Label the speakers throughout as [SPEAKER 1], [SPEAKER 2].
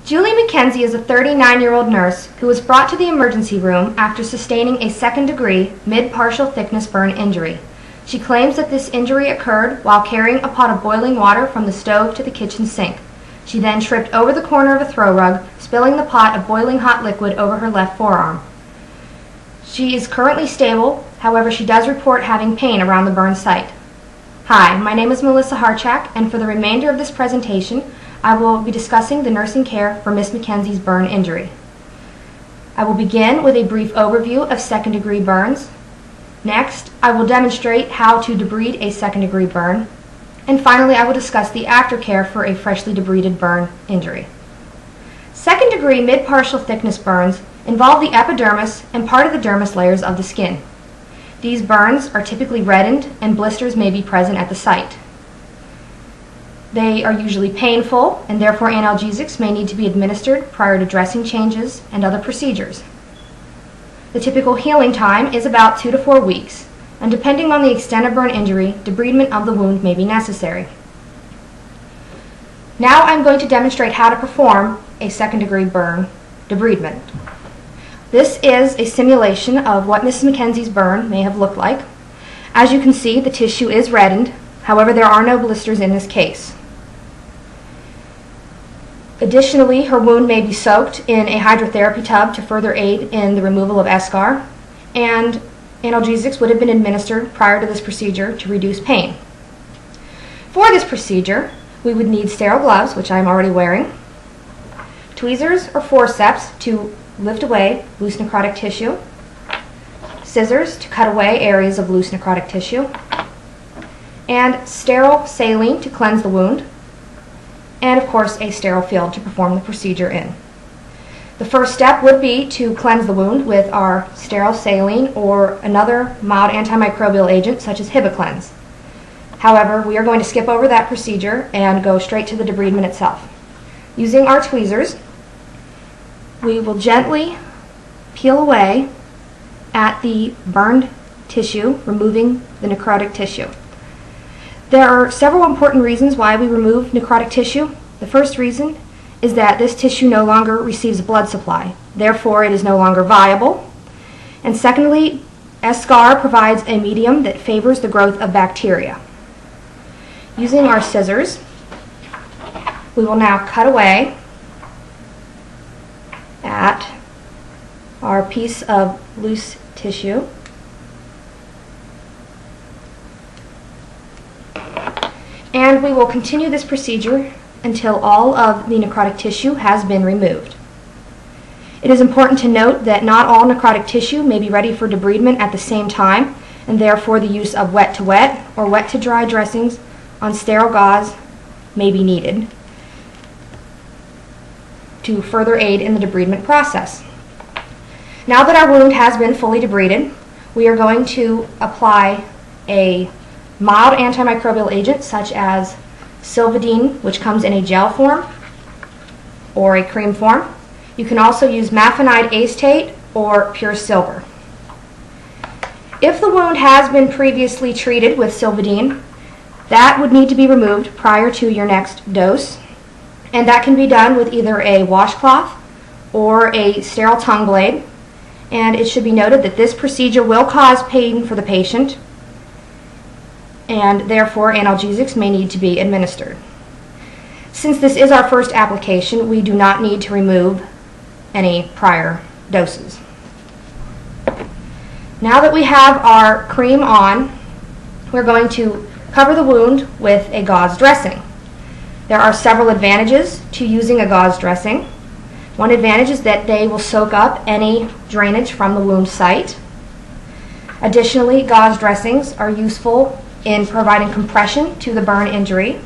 [SPEAKER 1] Julie McKenzie is a 39-year-old nurse who was brought to the emergency room after sustaining a second-degree mid-partial thickness burn injury. She claims that this injury occurred while carrying a pot of boiling water from the stove to the kitchen sink. She then tripped over the corner of a throw rug, spilling the pot of boiling hot liquid over her left forearm. She is currently stable, however she does report having pain around the burn site. Hi, my name is Melissa Harchak, and for the remainder of this presentation, I will be discussing the nursing care for Miss McKenzie's burn injury. I will begin with a brief overview of second-degree burns. Next, I will demonstrate how to debride a second-degree burn. And finally, I will discuss the aftercare for a freshly debrided burn injury. Second-degree mid-partial thickness burns involve the epidermis and part of the dermis layers of the skin. These burns are typically reddened and blisters may be present at the site. They are usually painful, and therefore analgesics may need to be administered prior to dressing changes and other procedures. The typical healing time is about 2 to 4 weeks, and depending on the extent of burn injury, debridement of the wound may be necessary. Now I'm going to demonstrate how to perform a second-degree burn debridement. This is a simulation of what Mrs. McKenzie's burn may have looked like. As you can see, the tissue is reddened, however there are no blisters in this case. Additionally, her wound may be soaked in a hydrotherapy tub to further aid in the removal of eschar, and analgesics would have been administered prior to this procedure to reduce pain. For this procedure, we would need sterile gloves, which I am already wearing, tweezers or forceps to lift away loose necrotic tissue, scissors to cut away areas of loose necrotic tissue, and sterile saline to cleanse the wound, and of course a sterile field to perform the procedure in. The first step would be to cleanse the wound with our sterile saline or another mild antimicrobial agent such as Hibiclens. However, we are going to skip over that procedure and go straight to the debridement itself. Using our tweezers, we will gently peel away at the burned tissue, removing the necrotic tissue. There are several important reasons why we remove necrotic tissue. The first reason is that this tissue no longer receives blood supply. Therefore, it is no longer viable. And secondly, eschar provides a medium that favors the growth of bacteria. Using our scissors, we will now cut away at our piece of loose tissue. And we will continue this procedure until all of the necrotic tissue has been removed. It is important to note that not all necrotic tissue may be ready for debridement at the same time, and therefore the use of wet-to-wet or wet-to-dry dressings on sterile gauze may be needed to further aid in the debridement process. Now that our wound has been fully debrided, we are going to apply a mild antimicrobial agent such as Silvadene, which comes in a gel form or a cream form. You can also use Mafenide acetate or pure silver. If the wound has been previously treated with Silvadene, that would need to be removed prior to your next dose, and that can be done with either a washcloth or a sterile tongue blade. And it should be noted that this procedure will cause pain for the patient, and therefore analgesics may need to be administered. Since this is our first application, we do not need to remove any prior doses. Now that we have our cream on, we're going to cover the wound with a gauze dressing. There are several advantages to using a gauze dressing. One advantage is that they will soak up any drainage from the wound site. Additionally, gauze dressings are useful in providing compression to the burn injury.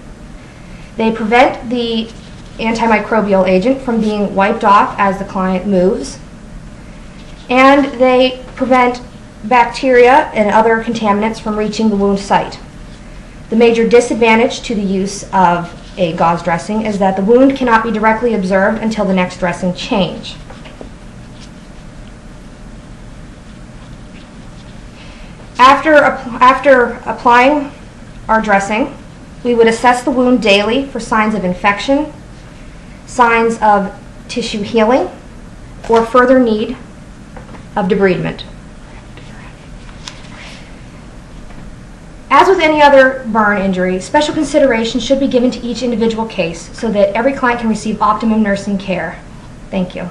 [SPEAKER 1] They prevent the antimicrobial agent from being wiped off as the client moves, and they prevent bacteria and other contaminants from reaching the wound site. The major disadvantage to the use of a gauze dressing is that the wound cannot be directly observed until the next dressing change. After applying our dressing, we would assess the wound daily for signs of infection, signs of tissue healing, or further need of debridement. As with any other burn injury, special consideration should be given to each individual case so that every client can receive optimum nursing care. Thank you.